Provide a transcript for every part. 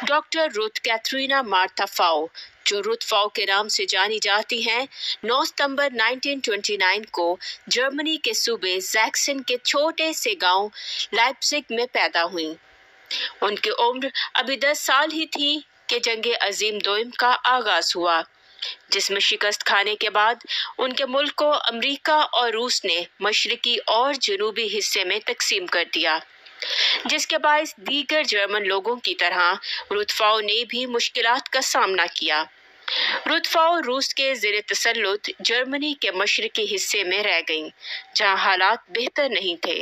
Doctor Ruth Katharina Martha फाओ, जो Ruth फाओ के नाम से जानी जाती हैं, 9 सितंबर 1929 को जर्मनी के सूबे जैक्सन के छोटे से गांव लाइप्जिग में पैदा हुई। उनकी उम्र अभी 10 साल ही थी कि जंग अजीम दोइम का आगाज हुआ, जिसमें शिकस्त खाने के बाद उनके मुल्क को अमेरिका और रूस ने मशरकी और जनूबी हिस्से में तकसीम कर दिया, जिसके बायस दीगर जर्मन लोगों की तरह रुथ फाओ ने भी मुश्किलात का सामना किया। रुथ फाओ रूस के ज़ेर तसल्लुत जर्मनी के मशरकी हिस्से में रह गईं, जहां हालात बेहतर नहीं थे।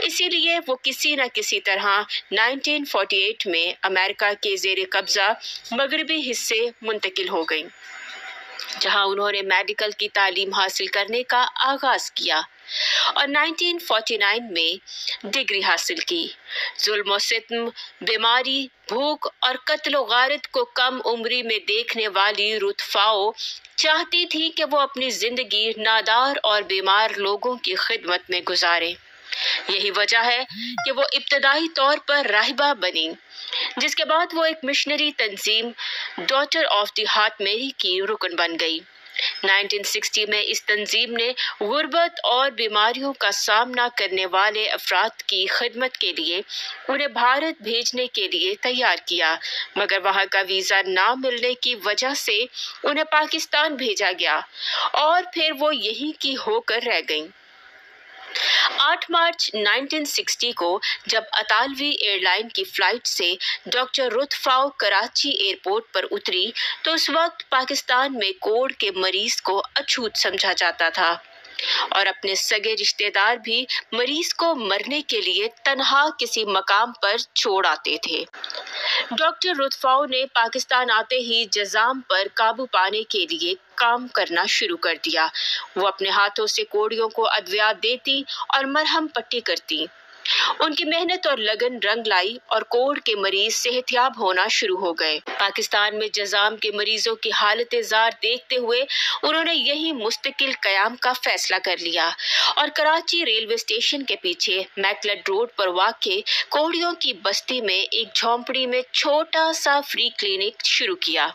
इसीलिए वो किसी न किसी तरह 1948 में अमेरिका के ज़ेर कब्जा मगरबी हिस्से मुंतकिल हो गईं, जहां उन्होंने मेडिकल की तालीम हासिल करने का आगाज किया और 1949 में डिग्री हासिल की। जुल्म और सितम, बीमारी, भूख और कत्ल व गारत को कम उम्री में देखने वाली रुथ फाओ चाहती थी कि वो अपनी जिंदगी नादार और बीमार लोगों की खिदमत में गुजारे। यही वजह है कि वो इब्तदाई तौर पर राहिबा बनी, जिसके बाद वो एक missionary Tanzeem daughter of the heart मेरी की रुकन बन गई। 1960 में इस तंजीम ने गुर्बत और बीमारियों का सामना करने वाले अफराद की खिदमत के लिए उन्हें भारत भेजने के लिए तैयार किया, मगर वहां का वीज़ा ना मिलने की वजह से उन्हें पाकिस्तान भेजा गया और फिर वो यहीं की होकर रह गईं। 8 मार्च 1960 को जब अतालवी एयरलाइन की फ्लाइट से डॉक्टर रुथ फाओ कराची एयरपोर्ट पर उतरी, तो उस वक्त पाकिस्तान में कोढ़ के मरीज को अछूत समझा जाता था और अपने सगे रिश्तेदार भी मरीज को मरने के लिए तन्हा किसी मकाम पर छोड़ आते थे। डॉक्टर रुथ फाओ ने पाकिस्तान आते ही जज़ाम पर काबू पाने के लिए काम करना शुरू कर दिया। वो अपने हाथों से कोड़ियों को अद्वियात देती और मरहम पट्टी करती। उनकी मेहनत और लगन रंग लाई और कोढ़ के मरीज सेहतयाब होना शुरू हो गए। पाकिस्तान में जज़ाम के मरीजों की हालत ज़ार देखते हुए उन्होंने यही मुस्तकिल कयाम का फैसला कर लिया और कराची रेलवे स्टेशन के पीछे मैकलड रोड पर वाक़े कोढ़ियों की बस्ती में एक झोंपड़ी में छोटा सा फ्री क्लिनिक शुरू किया।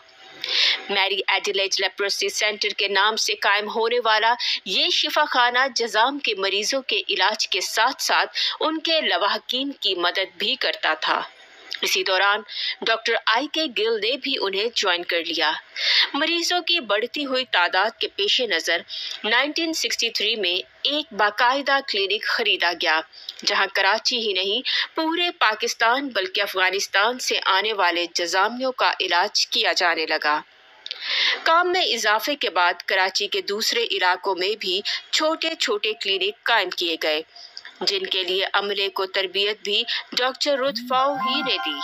मैरी एडिलेज लेप्रोसी सेंटर के नाम से कायम होने वाला ये शिफा खाना जज़ाम के मरीजों के इलाज के साथ साथ उनके लवाहकीन की मदद भी करता था। इसी दौरान डॉक्टर आई के गिल ने भी उन्हें ज्वाइन कर लिया। मरीजों की बढ़ती हुई तादाद के पेश नज़र 1963 में एक बाकायदा क्लिनिक खरीदा गया, जहां कराची ही नहीं पूरे पाकिस्तान बल्कि अफगानिस्तान से आने वाले जज़ामियों का इलाज किया जाने लगा। काम में इजाफे के बाद कराची के दूसरे इलाकों में भी छोटे छोटे क्लिनिक कायम किए गए, जिनके लिए अमले को तरबियत भी डॉक्टर रुथ फाओ ही ने दी।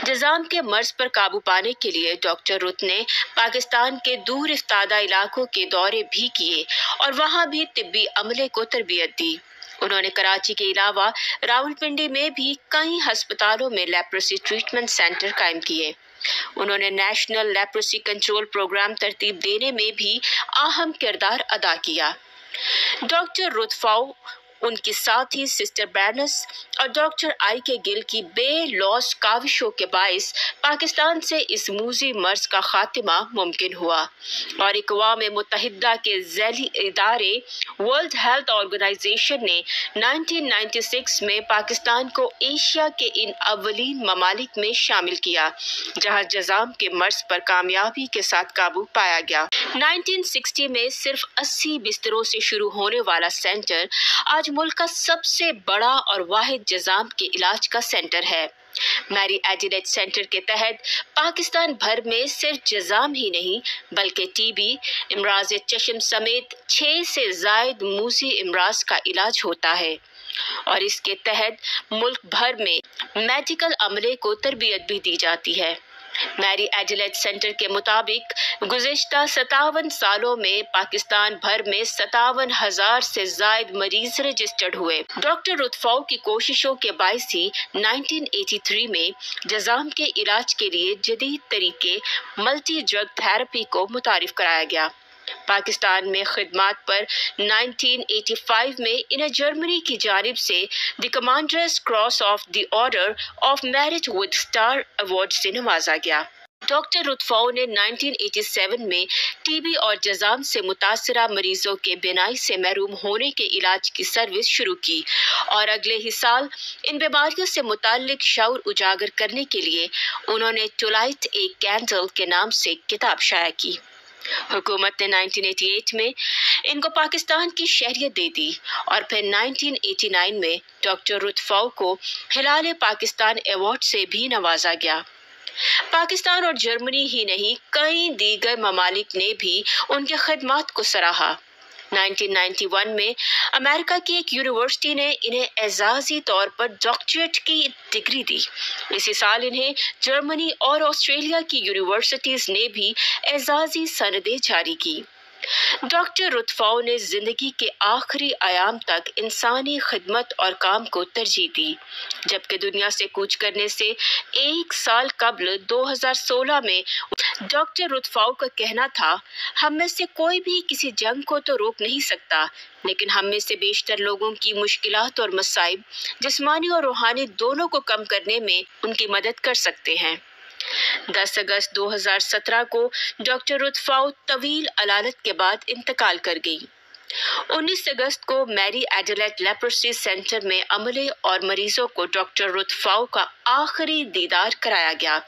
जज़ाम के मर्ज पर काबू पाने के लिए डॉक्टर रुथ ने पाकिस्तान के दूर इफ्तादा इलाकों के दौरे भी किए और वहां भी तिब्बी अमले को तरबियत दी। उन्होंने कराची के अलावा रावलपिंडी में भी कई अस्पतालों में लेप्रोसी ट्रीटमेंट सेंटर कायम किए। उन्होंने नेशनल लेप्रोसी कंट्रोल प्रोग्राम तरतीब देने में भी अहम किरदार अदा किया। डॉक्टर रुथ फाओ, उनकी साथी सिस्टर बैनस और डॉक्टर आई के गिल की बेलौस काविशों के बायस पाकिस्तान से इस मूजी मर्ज का खात्मा मुमकिन हुआ और अक़वाम मुत्तहिदा के ज़ैली इदारे वर्ल्ड हेल्थ ऑर्गेनाइजेशन ने 1996 में पाकिस्तान को एशिया के इन अव्वलीन ममालिक में शामिल किया, जहां जज़ाम के मर्ज पर कामयाबी के साथ काबू पाया गया। 1960 में सिर्फ 80 बिस्तरों से शुरू होने वाला सेंटर आज मुल्क का सबसे बड़ा और वाहिद जज़ाम के इलाज का सेंटर है। मैरी एडिलेज सेंटर के तहत पाकिस्तान भर में सिर्फ जज़ाम ही नहीं बल्कि टीबी, इमराज चश्म समेत 6 से ज़ायद मूजी इमराज का इलाज होता है और इसके तहत मुल्क भर में मेडिकल अमले को तरबियत भी दी जाती है। मैरी एडिलेज सेंटर के मुताबिक गुज़िश्ता 57 सालों में पाकिस्तान भर में 57,000 से ज़ायद मरीज रजिस्टर्ड हुए। डॉक्टर रुथ फाओ की कोशिशों के बायस ही 1983 में जज़ाम के इलाज के लिए जदीद तरीके मल्टी ड्रग थेरेपी को मुतारिफ कराया गया। पाकिस्तान में खिदमत पर 1985 में इन्हें जर्मनी की जानिब से the commanders cross of the order of merit with star award से नवाजा गया। डॉक्टर रुतफाउ ने 1987 में टीबी और जजाम से मुतासरा मरीजों के बीमारी से महरूम होने के इलाज की सर्विस शुरू की और अगले ही साल इन बीमारियों से मुताल्लिक शऊर उजागर करने के लिए उन्होंने टू लाइट ए कैंडल के नाम से किताब शाया की। हुकूमत ने 1988 में इनको पाकिस्तान की शहरियत दे दी और फिर 1989 में डॉक्टर रुतफाउ को हिलाल पाकिस्तान अवार्ड से भी नवाजा गया। पाकिस्तान और जर्मनी ही नहीं, कई दीगर ममालिक ने भी उनकी खिदमत को सराहा। 1991 में अमेरिका की एक यूनिवर्सिटी ने इन्हें एजाजी तौर पर डॉक्टरेट की डिग्री दी। इसी साल इन्हें जर्मनी और ऑस्ट्रेलिया की यूनिवर्सिटीज ने भी एजाजी सनदें जारी की। डॉक्टर रुतफाउ ने जिंदगी के आखिरी आयाम तक इंसानी खिदमत और काम को तरजीह दी, जबकि दुनिया से कूच करने से एक साल कबल 2016 में डॉक्टर रुतफाउ का कहना था, हम में से कोई भी किसी जंग को तो रोक नहीं सकता, लेकिन हम में से बेशतर लोगों की मुश्किलात और मसाइब जिस्मानी और रूहानी दोनों को कम करने में उनकी मदद कर सकते हैं। 10 अगस्त 2017 को डॉक्टर रुतफाउ तवील अलालत के बाद इंतकाल कर गई। 19 अगस्त को मैरी एडिलेड लेप्रोसी सेंटर में अमले और मरीजों को डॉक्टर रुतफाउ का आखिरी दीदार कराया गया,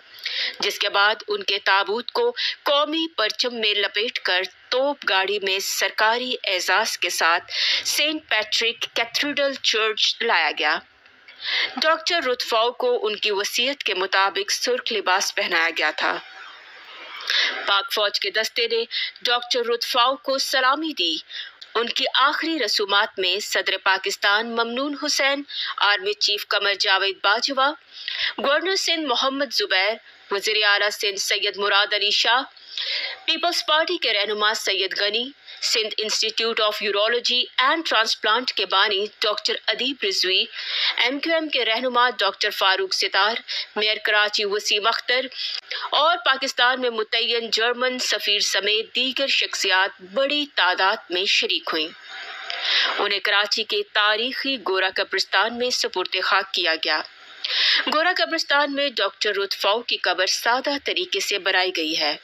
जिसके बाद उनके ताबूत को कौमी परचम में लपेटकर तोप गाड़ी में सरकारी एजाज के साथ सेंट पैट्रिक कैथेड्रल चर्च लाया गया। डॉक्टर रुतफाउ को उनकी वसीयत के मुताबिक सुर्ख लिबास पहनाया गया था। पाक फौज के दस्ते ने डॉक्टर रुतफाउ को सलामी दी। उनकी आखिरी रसूमात में सदर Pakistan Mamnoon Hussain, army chief Qamar Javed Bajwa, governor Sindh Mohammad Zubair, वज़ीर आला सिंध सैयद मुराद अली शाह, पीपल्स पार्टी के रहनुमा Syed Ghani, Sindh institute of urology and transplant के बानी डॉक्टर अदीब रिजवी, MQM के रहनुमा डॉक्टर फारूक सितार, मेयर कराची वसीम अख्तर और पाकिस्तान में मुतय्यन जर्मन सफीर समेत दीगर शख्सियात बड़ी तादाद में शरीक हुई। उन्हें कराची के तारीखी गोरा कब्रिस्तान में सुपुर्द खाक किया गया। गोरा कब्रिस्तान में डॉक्टर रुतफाउ की कब्र सादा तरीके से बनाई गई है,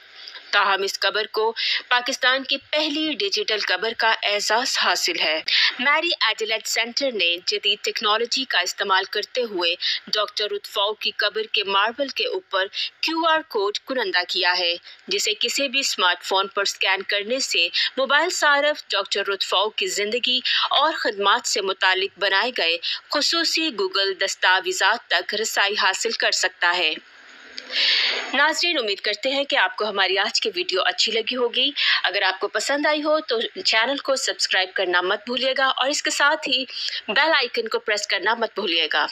ताहम इस कब्र को पाकिस्तान की पहली डिजिटल कब्र का एजाज हासिल है। मैरी एडिलेड सेंटर ने जदीद टेक्नोलॉजी का इस्तेमाल करते हुए डॉक्टर रुतफाउ की कब्र के मार्बल के ऊपर QR कोड कुनंदा किया है, जिसे किसी भी स्मार्टफोन पर स्कैन करने से मोबाइल सारफ डॉक्टर रुतफाउ की जिंदगी और खिदमत से मुतालिक बनाए गए खुसूसी गूगल दस्तावेजात तक रसाई हासिल कर सकता है। नाज़रीन, उम्मीद करते हैं कि आपको हमारी आज की वीडियो अच्छी लगी होगी। अगर आपको पसंद आई हो तो चैनल को सब्सक्राइब करना मत भूलिएगा और इसके साथ ही बेल आइकन को प्रेस करना मत भूलिएगा।